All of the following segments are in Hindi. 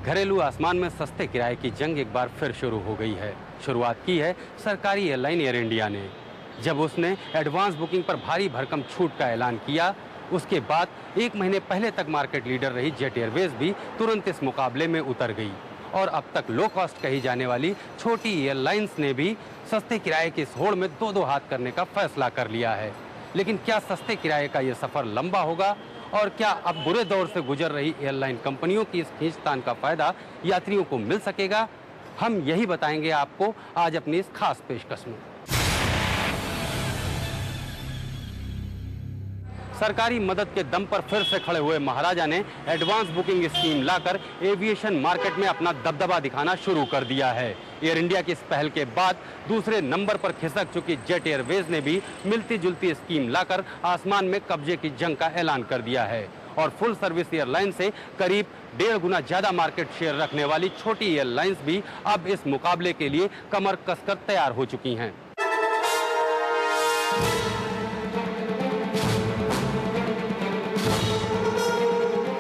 घरेलू आसमान में सस्ते किराए की जंग एक बार फिर शुरू हो गई है। शुरुआत की है सरकारी एयरलाइन एयर इंडिया ने। जब उसने एडवांस बुकिंग पर भारी भरकम छूट का ऐलान किया, उसके बाद एक महीने पहले तक मार्केट लीडर रही जेट एयरवेज भी तुरंत इस मुकाबले में उतर गई और अब तक लो कॉस्ट कही जाने वाली छोटी एयरलाइंस ने भी सस्ते किराए की इस होड़ में दो हाथ करने का फैसला कर लिया है। लेकिन क्या सस्ते किराए का ये सफर लंबा होगा और क्या अब बुरे दौर से गुजर रही एयरलाइन कंपनियों की इस खींचतान का फायदा यात्रियों को मिल सकेगा? हम यही बताएंगे आपको आज अपनी इस खास पेशकश में। सरकारी मदद के दम पर फिर से खड़े हुए महाराजा ने एडवांस बुकिंग स्कीम लाकर एविएशन मार्केट में अपना दबदबा दिखाना शुरू कर दिया है। एयर इंडिया की इस पहल के बाद दूसरे नंबर पर खिसक चुकी जेट एयरवेज ने भी मिलती जुलती स्कीम लाकर आसमान में कब्जे की जंग का ऐलान कर दिया है और फुल सर्विस एयरलाइन से करीब 1.5 गुना ज्यादा मार्केट शेयर रखने वाली छोटी एयरलाइंस भी अब इस मुकाबले के लिए कमर कसकर तैयार हो चुकी हैं।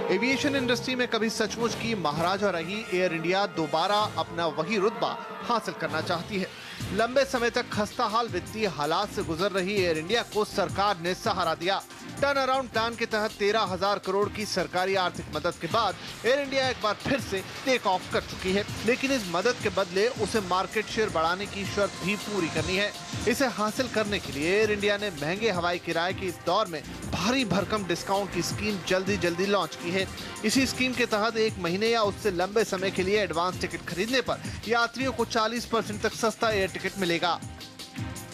एविएशन इंडस्ट्री में कभी सचमुच की महाराजा रही एयर इंडिया दोबारा अपना वही रुतबा हासिल करना चाहती है। लंबे समय तक खस्ताहाल वित्तीय हालात से गुजर रही एयर इंडिया को सरकार ने सहारा दिया। टर्न अराउंड प्लान के तहत 13,000 करोड़ की सरकारी आर्थिक मदद के बाद एयर इंडिया एक बार फिर से टेक ऑफ कर चुकी है, लेकिन इस मदद के बदले उसे मार्केट शेयर बढ़ाने की शर्त भी पूरी करनी है। इसे हासिल करने के लिए एयर इंडिया ने महंगे हवाई किराए के इस दौर में भारी भरकम डिस्काउंट की स्कीम जल्दी लॉन्च की है। इसी स्कीम के तहत एक महीने या उससे लंबे समय के लिए एडवांस टिकट खरीदने पर यात्रियों को 40% तक सस्ता एयर टिकट मिलेगा।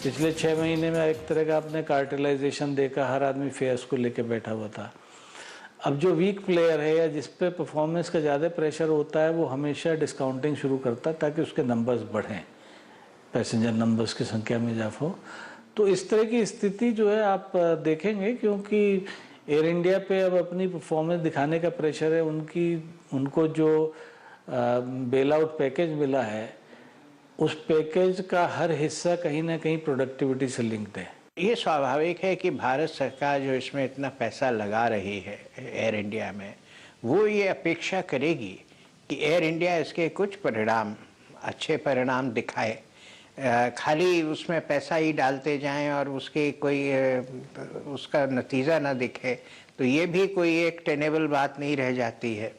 पिछले 6 महीने में एक तरह का आपने कार्टेलाइजेशन देखा, हर आदमी फेयर्स को लेके बैठा हुआ था। अब जो वीक प्लेयर है या जिस पे परफॉर्मेंस का ज़्यादा प्रेशर होता है वो हमेशा डिस्काउंटिंग शुरू करता है ताकि उसके नंबर्स बढ़ें, पैसेंजर नंबर्स की संख्या में इजाफा हो। तो इस तरह की स्थिति जो है आप देखेंगे, क्योंकि एयर इंडिया पे अब अपनी परफॉर्मेंस दिखाने का प्रेशर है। उनको जो बेल आउट पैकेज मिला है उस पैकेज का हर हिस्सा कहीं ना कहीं प्रोडक्टिविटी से लिंक्ड है। ये स्वाभाविक है कि भारत सरकार जो इसमें इतना पैसा लगा रही है एयर इंडिया में, वो ये अपेक्षा करेगी कि एयर इंडिया इसके कुछ अच्छे परिणाम दिखाए। खाली उसमें पैसा ही डालते जाएं और उसका नतीजा ना दिखे तो ये भी कोई एक टेनेबल बात नहीं रह जाती है।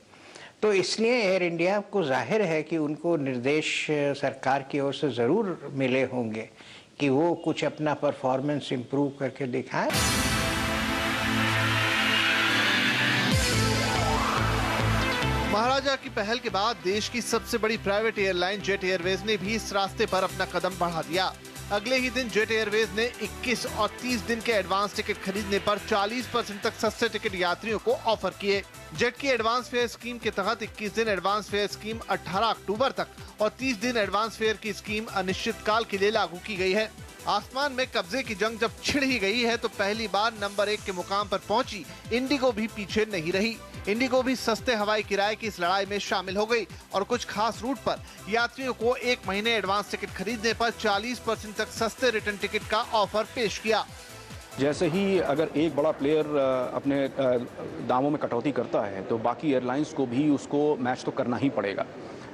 तो इसलिए एयर इंडिया को जाहिर है कि उनको निर्देश सरकार की ओर से ज़रूर मिले होंगे कि वो कुछ अपना परफॉर्मेंस इम्प्रूव करके दिखाएं। महाराजा की पहल के बाद देश की सबसे बड़ी प्राइवेट एयरलाइन जेट एयरवेज ने भी इस रास्ते पर अपना कदम बढ़ा दिया। अगले ही दिन जेट एयरवेज ने 21 और 30 दिन के एडवांस टिकट खरीदने पर 40% तक सस्ते टिकट यात्रियों को ऑफर किए। जेट की एडवांस फेयर स्कीम के तहत 21 दिन एडवांस फेयर स्कीम 18 अक्टूबर तक और 30 दिन एडवांस फेयर की स्कीम अनिश्चित काल के लिए लागू की गई है। आसमान में कब्जे की जंग जब छिड़ ही गई है तो पहली बार नंबर 1 के मुकाम पर पहुंची इंडिगो भी पीछे नहीं रही। इंडिगो भी सस्ते हवाई किराए की इस लड़ाई में शामिल हो गई और कुछ खास रूट पर यात्रियों को एक महीने एडवांस टिकट खरीदने पर 40% तक सस्ते रिटर्न टिकट का ऑफर पेश किया। जैसे ही अगर एक बड़ा प्लेयर अपने दामों में कटौती करता है तो बाकी एयरलाइंस को भी उसको मैच तो करना ही पड़ेगा,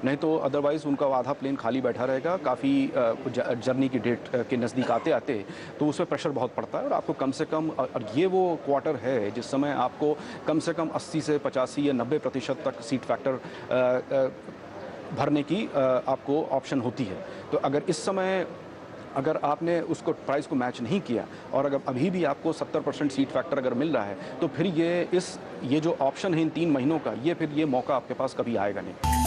नहीं तो अदरवाइज़ उनका आधा प्लेन खाली बैठा रहेगा। काफ़ी जर्नी की डेट के नज़दीक आते आते तो उस पर प्रेशर बहुत पड़ता है और आपको कम से कम, और ये वो क्वार्टर है जिस समय आपको कम से कम 80 से 85 या 90% तक सीट फैक्टर भरने की आपको ऑप्शन होती है। तो अगर इस समय अगर आपने उसको प्राइस को मैच नहीं किया और अगर अभी भी आपको 70% सीट फैक्टर अगर मिल रहा है तो फिर ये जो ऑप्शन है इन 3 महीनों का, ये मौका आपके पास कभी आएगा नहीं।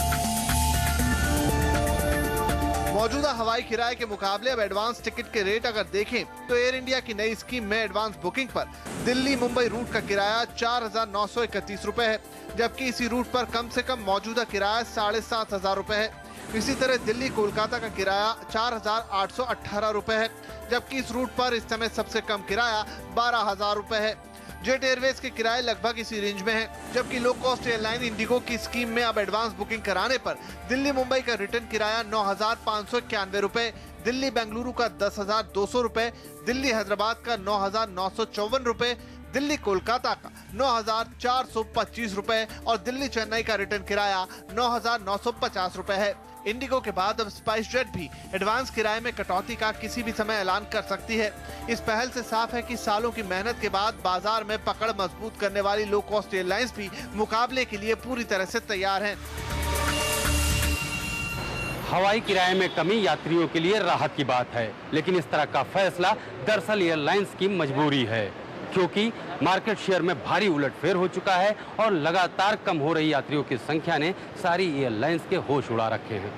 मौजूदा हवाई किराए के मुकाबले अब एडवांस टिकट के रेट अगर देखें तो एयर इंडिया की नई स्कीम में एडवांस बुकिंग पर दिल्ली मुंबई रूट का किराया 4,931 रुपए है, जबकि इसी रूट पर कम से कम मौजूदा किराया 7,500 रुपए है। इसी तरह दिल्ली कोलकाता का किराया 4,818 रुपए है, जबकि इस रूट पर इस समय सबसे कम किराया 12,000 रुपए है। जेट एयरवेज के किराए लगभग इसी रेंज में हैं, जबकि लो कॉस्ट एयरलाइन इंडिगो की स्कीम में अब एडवांस बुकिंग कराने पर दिल्ली मुंबई का रिटर्न किराया 9,591 रुपए, दिल्ली बेंगलुरु का 10,200 रुपए, दिल्ली हैदराबाद का 9,954 रुपए, दिल्ली कोलकाता का 9,425 रुपए और दिल्ली चेन्नई का रिटर्न किराया 9,950 रुपए है। इंडिगो के बाद अब स्पाइस जेट भी एडवांस किराए में कटौती का किसी भी समय ऐलान कर सकती है। इस पहल से साफ है कि सालों की मेहनत के बाद बाजार में पकड़ मजबूत करने वाली लो कॉस्ट एयरलाइंस भी मुकाबले के लिए पूरी तरह से तैयार हैं। हवाई किराए में कमी यात्रियों के लिए राहत की बात है, लेकिन इस तरह का फैसला दरअसल एयरलाइंस की मजबूरी है, क्योंकि मार्केट शेयर में भारी उलटफेर हो चुका है और लगातार कम हो रही यात्रियों की संख्या ने सारी एयरलाइंस के होश उड़ा रखे हैं।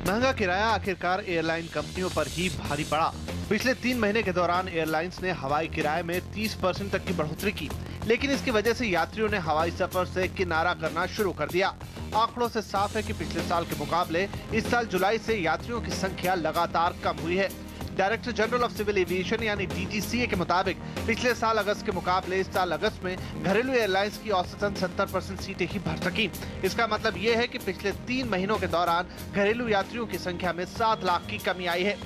महंगा किराया आखिरकार एयरलाइन कंपनियों पर ही भारी पड़ा। पिछले 3 महीने के दौरान एयरलाइंस ने हवाई किराए में 30% तक की बढ़ोतरी की, लेकिन इसकी वजह से यात्रियों ने हवाई सफर से किनारा करना शुरू कर दिया। आंकड़ों से साफ है कि पिछले साल के मुकाबले इस साल जुलाई से यात्रियों की संख्या लगातार कम हुई है। Director general of civil aviation यानी DGCA के मुताबिक पिछले साल अगस्त के मुकाबले इस साल अगस्त में घरेलू एयरलाइंस की औसतन 70% सीटें ही भर सकी। इसका मतलब ये है कि पिछले 3 महीनों के दौरान घरेलू यात्रियों की संख्या में 7 लाख की कमी आई है।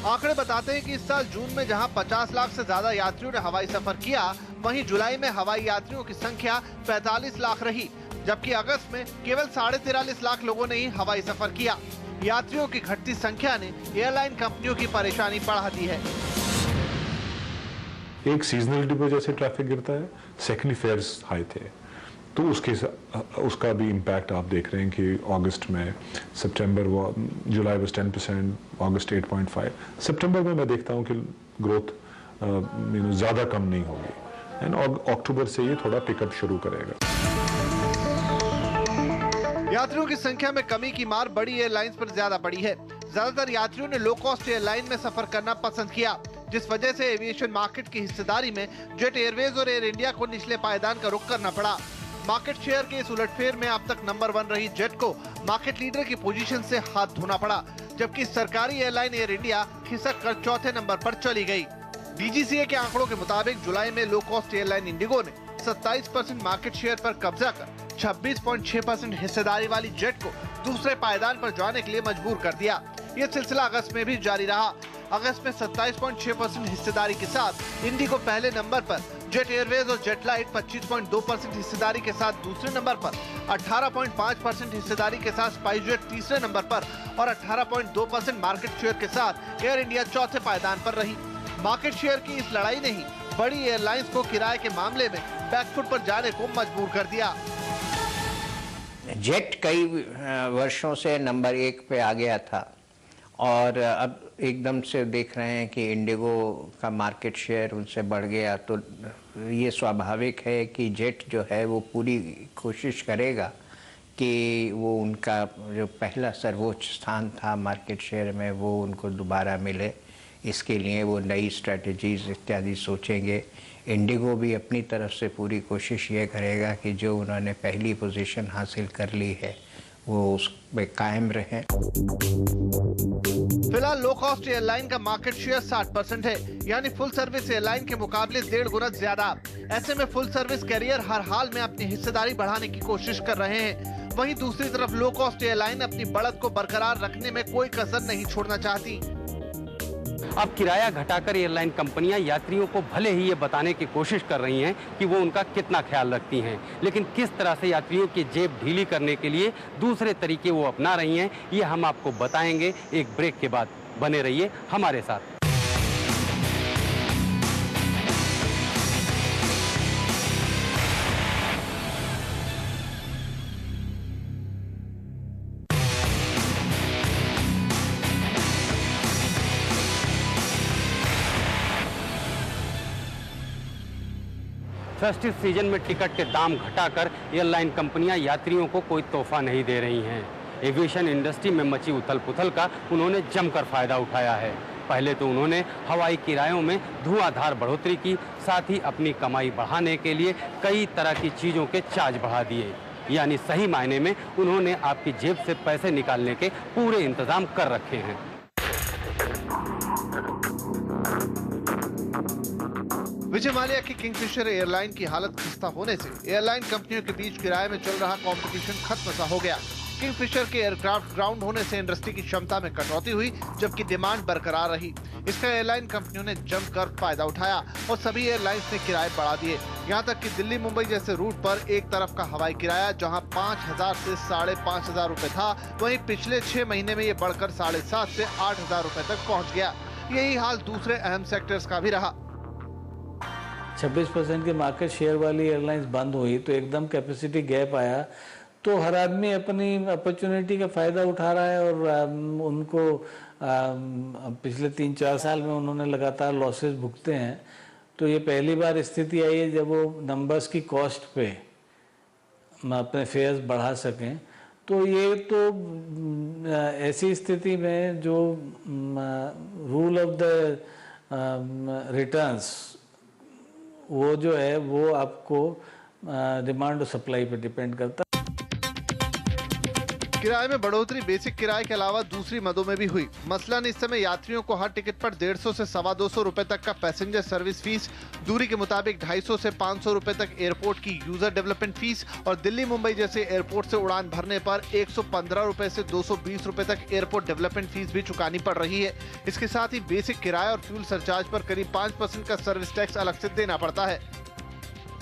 आंकड़े बताते हैं कि इस साल जून में जहां 50 लाख से ज्यादा यात्रियों ने हवाई सफर किया, वहीं जुलाई में हवाई यात्रियों की संख्या 45 लाख रही, जबकि अगस्त में केवल 43.5 लाख लोगों ने ही हवाई सफर किया। यात्रियों की घटती संख्या ने एयरलाइन कंपनियों की परेशानी बढ़ा दी है। एक सीजनलिटी की वजह से ट्रैफिक गिरता है, सेकेंडली फेयर्स हाई थे, तो उसका भी इम्पैक्ट आप देख रहे हैं कि अगस्त में जुलाई वाज 10%, अगस्त 8.5, सितंबर में मैं देखता हूं कि ग्रोथ ज़्यादा कम नहीं होगी एंड अक्टूबर से ये थोड़ा पिकअप शुरू करेगा। यात्रियों की संख्या में कमी की मार बड़ी एयरलाइंस पर ज्यादा पड़ी है। ज्यादातर यात्रियों ने लो कॉस्ट एयरलाइन में सफर करना पसंद किया, जिस वजह से एविएशन मार्केट की हिस्सेदारी में जेट एयरवेज और एयर इंडिया को निचले पायदान का रुख करना पड़ा। मार्केट शेयर के इस उलटफेर में अब तक नंबर 1 रही जेट को मार्केट लीडर की पोजीशन से हाथ धोना पड़ा, जबकि सरकारी एयरलाइन एयर इंडिया खिसक कर चौथे नंबर पर चली गई। DGCA के आंकड़ों के मुताबिक जुलाई में लो कॉस्ट एयरलाइन इंडिगो ने 27% मार्केट शेयर पर कब्जा कर 26.6% हिस्सेदारी वाली जेट को दूसरे पायदान पर जाने के लिए मजबूर कर दिया। ये सिलसिला अगस्त में भी जारी रहा। अगस्त में 27.6% हिस्सेदारी के साथ इंडिगो पहले नंबर पर, जेट एयरवेज और जेट लाइट 25.2% हिस्सेदारी के साथ दूसरे नंबर पर, 18.5% हिस्सेदारी के साथ स्पाइस जेट तीसरे नंबर पर और 18.2% मार्केट शेयर के साथ एयर इंडिया चौथे पायदान पर रही। मार्केट शेयर की इस लड़ाई ने ही बड़ी एयरलाइंस को किराए के मामले में बैकफुट पर जाने को मजबूर कर दिया। जेट कई वर्षों से नंबर 1 पे आ गया था और अब एकदम से देख रहे हैं कि इंडिगो का मार्केट शेयर उनसे बढ़ गया, तो ये स्वाभाविक है कि जेट जो है वो पूरी कोशिश करेगा कि वो उनका जो पहला सर्वोच्च स्थान था मार्केट शेयर में वो उनको दोबारा मिले। इसके लिए वो नई स्ट्रेटजीज इत्यादि सोचेंगे। इंडिगो भी अपनी तरफ से पूरी कोशिश ये करेगा कि जो उन्होंने पहली पोजीशन हासिल कर ली है वो उस पे कायम रहे। फिलहाल लो कॉस्ट एयरलाइन का मार्केट शेयर 60% है, यानी फुल सर्विस एयरलाइन के मुकाबले 1.5 गुना ज्यादा। ऐसे में फुल सर्विस कैरियर हर हाल में अपनी हिस्सेदारी बढ़ाने की कोशिश कर रहे हैं। वहीं दूसरी तरफ लो कॉस्ट एयरलाइन अपनी बढ़त को बरकरार रखने में कोई कसर नहीं छोड़ना चाहती। अब किराया घटाकर एयरलाइन कंपनियां यात्रियों को भले ही ये बताने की कोशिश कर रही हैं कि वो उनका कितना ख्याल रखती हैं, लेकिन किस तरह से यात्रियों की जेब ढीली करने के लिए दूसरे तरीके वो अपना रही हैं, ये हम आपको बताएंगे एक ब्रेक के बाद। बने रहिए हमारे साथ। फेस्टिव सीजन में टिकट के दाम घटाकर एयरलाइन कंपनियां यात्रियों को कोई तोहफा नहीं दे रही हैं। एविएशन इंडस्ट्री में मची उथल-पुथल का उन्होंने जमकर फायदा उठाया है। पहले तो उन्होंने हवाई किरायों में धुआंधार बढ़ोतरी की, साथ ही अपनी कमाई बढ़ाने के लिए कई तरह की चीज़ों के चार्ज बढ़ा दिए। यानी सही मायने में उन्होंने आपकी जेब से पैसे निकालने के पूरे इंतजाम कर रखे हैं। विजय माल्या की किंगफिशर एयरलाइन की हालत खस्ता होने से एयरलाइन कंपनियों के बीच किराए में चल रहा कंपटीशन खत्म सा हो गया। किंगफिशर के एयरक्राफ्ट ग्राउंड होने से इंडस्ट्री की क्षमता में कटौती हुई, जबकि डिमांड बरकरार रही। इसका एयरलाइन कंपनियों ने जमकर फायदा उठाया और सभी एयरलाइंस ने किराए बढ़ा दिए। यहाँ तक कि दिल्ली मुंबई जैसे रूट पर एक तरफ का हवाई किराया जहाँ 5,000 से 5,500 रुपए था, वहीं पिछले 6 महीने में ये बढ़कर 7,500 से 8,000 रुपए तक पहुँच गया। यही हाल दूसरे अहम सेक्टर्स का भी रहा। 26% के मार्केट शेयर वाली एयरलाइंस बंद हुई तो एकदम कैपेसिटी गैप आया, तो हर आदमी अपनी अपॉर्चुनिटी का फ़ायदा उठा रहा है और उनको पिछले 3-4 साल में उन्होंने लगातार लॉसेस भुगते हैं। तो ये पहली बार स्थिति आई है जब वो नंबर्स की कॉस्ट पे अपने फेयर्स बढ़ा सकें। तो ये तो ऐसी स्थिति में जो रूल ऑफ द रिटर्न्स वो जो है वो आपको डिमांड और सप्लाई पे डिपेंड करता है। किराए में बढ़ोतरी बेसिक किराए के अलावा दूसरी मदों में भी हुई। मसलन इस समय यात्रियों को हर टिकट पर 150 से 250 रुपए तक का पैसेंजर सर्विस फीस, दूरी के मुताबिक 250 से 500 रुपए तक एयरपोर्ट की यूजर डेवलपमेंट फीस और दिल्ली मुंबई जैसे एयरपोर्ट से उड़ान भरने पर 115 रुपए से 220 रुपए तक एयरपोर्ट डेवलपमेंट फीस भी चुकानी पड़ रही है। इसके साथ ही बेसिक किराए और फ्यूल सरचार्ज पर करीब 5% का सर्विस टैक्स अलग से देना पड़ता है।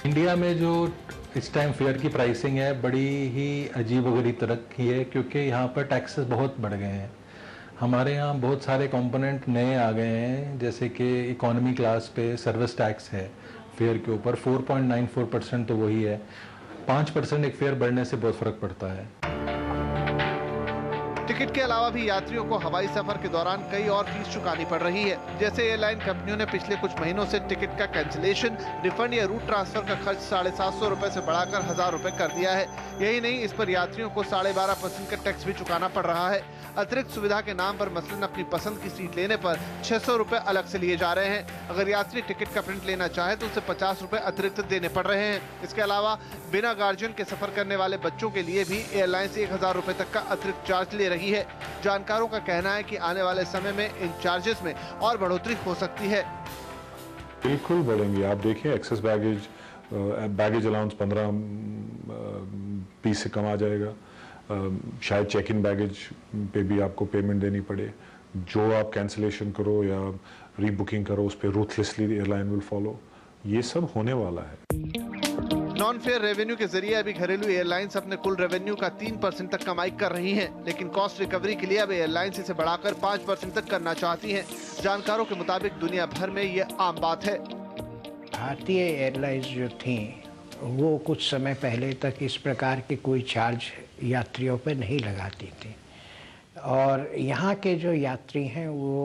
इंडिया में जो इस टाइम फेयर की प्राइसिंग है बड़ी ही अजीबोगरीब तरह की है, क्योंकि यहाँ पर टैक्सेस बहुत बढ़ गए हैं। हमारे यहाँ बहुत सारे कंपोनेंट नए आ गए हैं, जैसे कि इकोनॉमी क्लास पे सर्विस टैक्स है फेयर के ऊपर 4.94% तो वही है। 5% एक फेयर बढ़ने से बहुत फर्क पड़ता है। टिकट के अलावा भी यात्रियों को हवाई सफर के दौरान कई और फीस चुकानी पड़ रही है। जैसे एयरलाइन कंपनियों ने पिछले कुछ महीनों से टिकट का कैंसिलेशन, रिफंड या रूट ट्रांसफर का खर्च 750 रुपए से बढ़ाकर 1,000 रुपए कर दिया है। यही नहीं, इस पर यात्रियों को 12.5% का टैक्स भी चुकाना पड़ रहा है। अतिरिक्त सुविधा के नाम पर मसलन अपनी पसंद की सीट लेने पर 600 रुपए अलग से लिए जा रहे हैं। अगर यात्री टिकट का प्रिंट लेना चाहे तो उसे 50 रुपए अतिरिक्त देने पड़ रहे हैं। इसके अलावा बिना गार्जियन के सफर करने वाले बच्चों के लिए भी एयरलाइंस 1,000 रुपए तक का अतिरिक्त चार्ज ले रही है। जानकारों का कहना है कि आने वाले समय में इन चार्जेस में और बढ़ोतरी हो सकती है। बिल्कुल बढ़ेंगे। आप देखिए एक्सेस बैगेज अलाउंस 15 पीस से कम आ जाएगा। शायद चेक इन बैगेज पे भी आपको पेमेंट देनी पड़े। जो आप कैंसिलेशन करो या रीबुकिंग करो उस पर रूथलेसली एयरलाइन विल फॉलो। ये सब होने वाला है। नॉन फेयर रेवेन्यू के जरिए अभी घरेलू एयरलाइंस अपने कुल रेवेन्यू का 3% तक कमाई कर रही हैं, लेकिन कॉस्ट रिकवरी के लिए अब एयरलाइंस इसे बढ़ाकर 5% तक करना चाहती हैं। जानकारों के मुताबिक दुनिया भर में ये आम बात है। भारतीय एयरलाइंस जो थी वो कुछ समय पहले तक इस प्रकार के कोई चार्ज यात्रियों पर नहीं लगाती थी, और यहाँ के जो यात्री हैं वो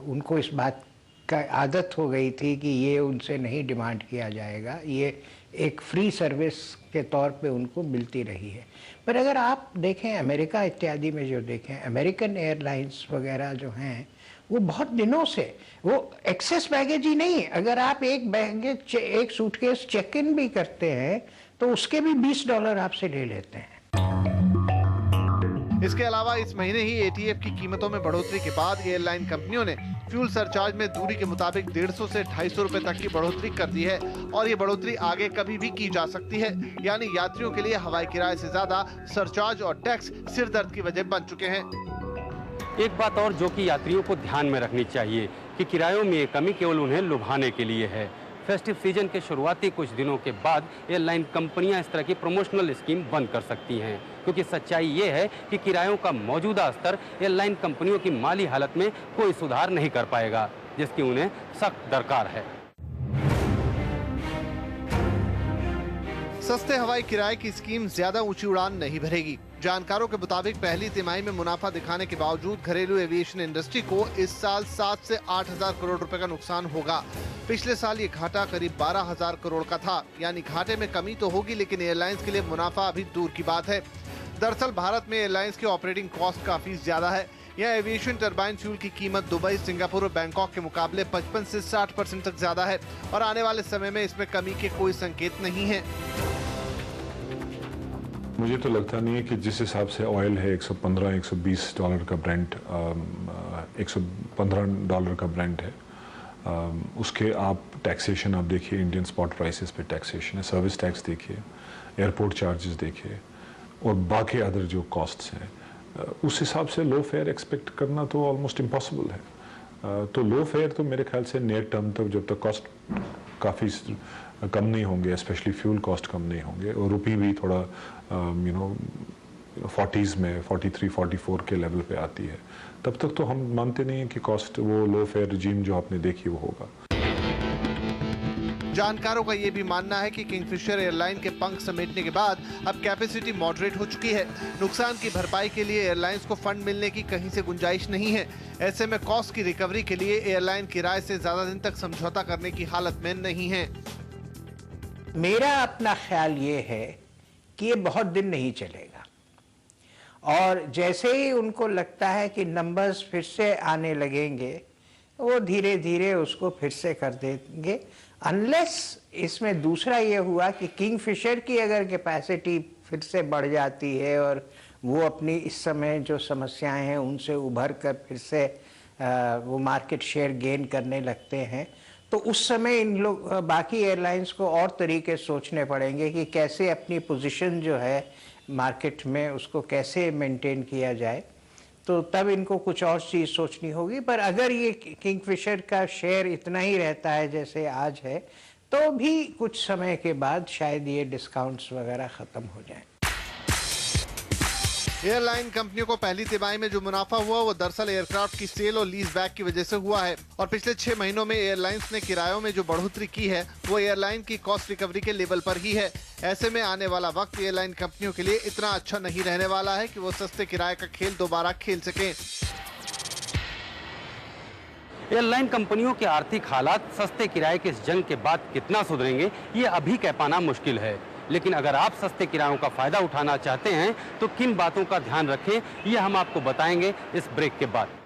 उनको इस बात का आदत हो गई थी कि ये उनसे नहीं डिमांड किया जाएगा, ये एक फ्री सर्विस के तौर पे उनको मिलती रही है। पर अगर आप देखें अमेरिका इत्यादि में जो देखें, अमेरिकन एयरलाइंस वगैरह जो हैं वो बहुत दिनों से वो एक्सेस बैगेज ही नहीं, अगर आप एक सूटकेस चेक इन भी करते हैं तो उसके भी $20 आपसे ले लेते हैं। इसके अलावा इस महीने ही ATF की कीमतों में बढ़ोतरी के बाद एयरलाइन कंपनियों ने फ्यूल सरचार्ज में दूरी के मुताबिक 150 से 250 रुपए तक की बढ़ोतरी कर दी है और ये बढ़ोतरी आगे कभी भी की जा सकती है। यानी यात्रियों के लिए हवाई किराए से ज्यादा सरचार्ज और टैक्स सिरदर्द की वजह बन चुके हैं। एक बात और जो कि यात्रियों को ध्यान में रखनी चाहिए कि किरायों में ये कमी केवल उन्हें लुभाने के लिए है। फेस्टिव सीजन के शुरुआती कुछ दिनों के बाद एयरलाइन कंपनियां इस तरह की प्रमोशनल स्कीम बंद कर सकती हैं, क्योंकि सच्चाई ये है कि किरायों का मौजूदा स्तर एयरलाइन कंपनियों की माली हालत में कोई सुधार नहीं कर पाएगा, जिसकी उन्हें सख्त दरकार है। सस्ते हवाई किराए की स्कीम ज्यादा ऊंची उड़ान नहीं भरेगी। जानकारों के मुताबिक पहली तिमाही में मुनाफा दिखाने के बावजूद घरेलू एविएशन इंडस्ट्री को इस साल 7 से 8,000 करोड़ रुपए का नुकसान होगा। पिछले साल ये घाटा करीब 12,000 करोड़ का था। यानी घाटे में कमी तो होगी, लेकिन एयरलाइंस के लिए मुनाफा अभी दूर की बात है। दरअसल भारत में एयरलाइंस की ऑपरेटिंग कॉस्ट काफी ज्यादा है। यहाँ एविएशन टरबाइन फ्यूल की कीमत दुबई, सिंगापुर और बैंकॉक के मुकाबले 55 से 60% तक ज्यादा है और आने वाले समय में इसमें कमी के कोई संकेत नहीं है। मुझे तो लगता नहीं है कि जिस हिसाब से ऑयल है $115-120 का ब्रेंट, $115 का ब्रेंट है, उसके आप टैक्सेशन आप देखिए, इंडियन स्पॉट प्राइसेस पे टैक्सेशन है, सर्विस टैक्स देखिए, एयरपोर्ट चार्जेस देखिए, और बाकी अदर जो कॉस्ट्स हैं, उस हिसाब से लो फेयर एक्सपेक्ट करना तो ऑलमोस्ट इम्पॉसिबल है। तो लो फेयर तो मेरे ख्याल से नियर टर्म तक, जब तक कॉस्ट काफ़ी कम नहीं होंगे, स्पेशली फ्यूल कॉस्ट कम नहीं होंगे और रुपी भी थोड़ा 40s में 43, 44 के लेवल पे आती है, तब तक तो हम मानते नहीं हैं कि कॉस्ट वो लो फेयर रिजीम जो आपने देखी वो होगा। जानकारों का ये भी मानना है कि किंगफिशर एयरलाइन के पंख समेटने के बाद अब कैपेसिटी मॉडरेट हो चुकी है। नुकसान की भरपाई के लिए एयरलाइंस को फंड मिलने की कहीं से गुंजाइश नहीं है। ऐसे में कॉस्ट की रिकवरी के लिए एयरलाइन किराए से ज्यादा दिन तक समझौता करने की हालत में नहीं है। मेरा अपना ख्याल ये है कि ये बहुत दिन नहीं चलेगा और जैसे ही उनको लगता है कि नंबर्स फिर से आने लगेंगे, वो धीरे धीरे उसको फिर से कर देंगे। अनलेस इसमें दूसरा ये हुआ कि किंगफिशर की अगर कैपेसिटी फिर से बढ़ जाती है और वो अपनी इस समय जो समस्याएं हैं उनसे उभर कर फिर से वो मार्केट शेयर गेन करने लगते हैं, तो उस समय इन लोग बाकी एयरलाइंस को और तरीके सोचने पड़ेंगे कि कैसे अपनी पोजीशन जो है मार्केट में उसको कैसे मेंटेन किया जाए। तो तब इनको कुछ और चीज़ सोचनी होगी। पर अगर ये किंगफिशर का शेयर इतना ही रहता है जैसे आज है, तो भी कुछ समय के बाद शायद ये डिस्काउंट्स वगैरह ख़त्म हो जाएं। एयरलाइन कंपनियों को पहली तिमाही में जो मुनाफा हुआ वो दरअसल एयरक्राफ्ट की सेल और लीज बैक की वजह से हुआ है और पिछले 6 महीनों में एयरलाइंस ने किरायों में जो बढ़ोतरी की है वो एयरलाइन की कॉस्ट रिकवरी के लेवल पर ही है। ऐसे में आने वाला वक्त एयरलाइन कंपनियों के लिए इतना अच्छा नहीं रहने वाला है कि वो सस्ते किराए का खेल दोबारा खेल सकें। एयरलाइन कंपनियों के आर्थिक हालात सस्ते किराए के इस जंग के बाद कितना सुधरेंगे, ये अभी कह पाना मुश्किल है। लेकिन अगर आप सस्ते किरायों का फायदा उठाना चाहते हैं तो किन बातों का ध्यान रखें, ये हम आपको बताएंगे इस ब्रेक के बाद।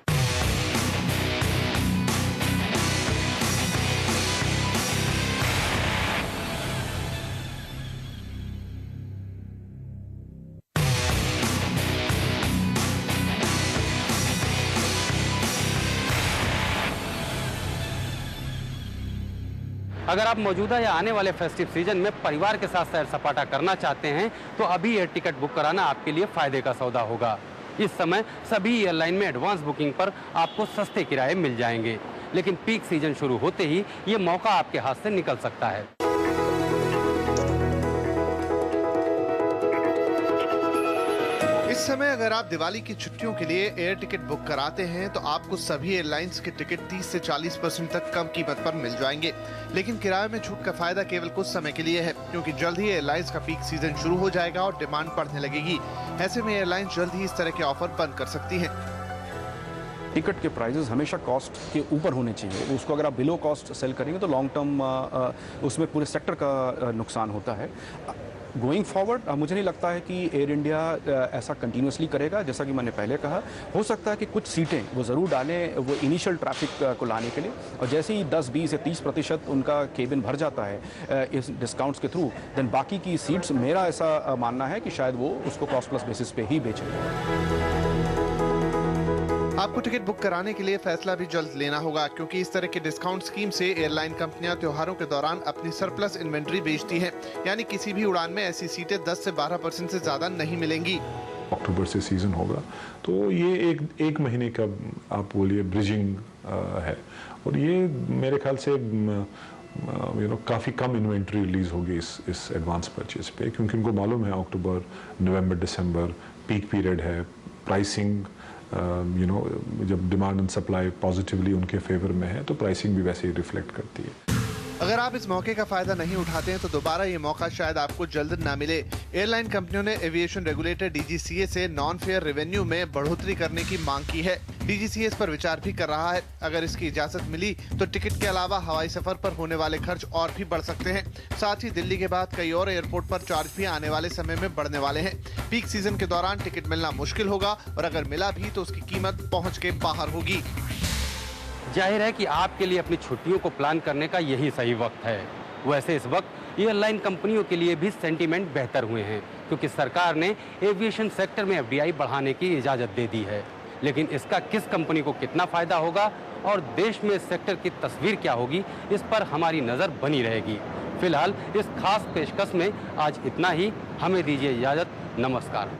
अगर आप मौजूदा या आने वाले फेस्टिव सीजन में परिवार के साथ सैर सपाटा करना चाहते हैं तो अभी एयर टिकट बुक कराना आपके लिए फायदे का सौदा होगा। इस समय सभी एयरलाइन में एडवांस बुकिंग पर आपको सस्ते किराए मिल जाएंगे, लेकिन पीक सीजन शुरू होते ही ये मौका आपके हाथ से निकल सकता है। इस समय अगर आप दिवाली की छुट्टियों के लिए एयर टिकट बुक कराते हैं तो आपको सभी एयरलाइंस के टिकट 30 से 40% तक कम कीमत पर मिल जाएंगे। लेकिन किराए में छूट का फायदा केवल कुछ समय के लिए है, क्योंकि जल्द ही एयरलाइंस का पीक सीजन शुरू हो जाएगा और डिमांड बढ़ने लगेगी। ऐसे में एयरलाइंस जल्द ही इस तरह के ऑफर बंद कर सकती हैं। टिकट के प्राइजेस हमेशा कॉस्ट के ऊपर होने चाहिए। उसको अगर आप बिलो कॉस्ट सेल करेंगे तो लॉन्ग टर्म उसमें पूरे सेक्टर का नुकसान होता है। गोइंग फॉरवर्ड मुझे नहीं लगता है कि एयर इंडिया ऐसा कंटिन्यूसली करेगा। जैसा कि मैंने पहले कहा, हो सकता है कि कुछ सीटें वो ज़रूर डालें वो इनिशियल ट्रैफिक को लाने के लिए, और जैसे ही 10, 20 या 30% उनका केबिन भर जाता है इस डिस्काउंट्स के थ्रू, देन बाकी की सीट्स मेरा ऐसा मानना है कि शायद वो उसको कॉस्ट प्लस बेसिस पे ही बेचेंगे। आपको टिकट बुक कराने के लिए फैसला भी जल्द लेना होगा, क्योंकि इस तरह के डिस्काउंट स्कीम से एयरलाइन कंपनियां त्योहारों के दौरान अपनी सरप्लस इन्वेंट्री बेचती हैं। यानी किसी भी उड़ान में ऐसी सीटें 10 से 12% से ज्यादा नहीं मिलेंगी। अक्टूबर से सीजन होगा तो ये एक महीने का आप बोलिए ब्रिजिंग है, और ये मेरे ख्याल से काफ़ी कम इन्वेंट्री रिलीज होगी इस एडवांस परचेज पे, क्योंकि उनको मालूम है अक्टूबर, नवंबर, दिसंबर पीक पीरियड है। प्राइसिंग जब डिमांड एंड सप्लाई पॉजिटिवली उनके फेवर में है तो प्राइसिंग भी वैसे ही रिफ्लेक्ट करती है। अगर आप इस मौके का फायदा नहीं उठाते हैं तो दोबारा ये मौका शायद आपको जल्द ना मिले। एयरलाइन कंपनियों ने एविएशन रेगुलेटर DGCA से नॉन फेयर रेवेन्यू में बढ़ोतरी करने की मांग की है। DGCA इस पर विचार भी कर रहा है। अगर इसकी इजाजत मिली तो टिकट के अलावा हवाई सफर पर होने वाले खर्च और भी बढ़ सकते हैं। साथ ही दिल्ली के बाद कई और एयरपोर्ट पर चार्ज भी आने वाले समय में बढ़ने वाले हैं। पीक सीजन के दौरान टिकट मिलना मुश्किल होगा, और अगर मिला भी तो उसकी कीमत पहुँच के बाहर होगी। जाहिर है कि आपके लिए अपनी छुट्टियों को प्लान करने का यही सही वक्त है। वैसे इस वक्त एयरलाइन कंपनियों के लिए भी सेंटीमेंट बेहतर हुए हैं, क्योंकि सरकार ने एविएशन सेक्टर में FDI बढ़ाने की इजाज़त दे दी है। लेकिन इसका किस कंपनी को कितना फायदा होगा और देश में इस सेक्टर की तस्वीर क्या होगी, इस पर हमारी नज़र बनी रहेगी। फिलहाल इस खास पेशकश में आज इतना ही। हमें दीजिए इजाजत। नमस्कार।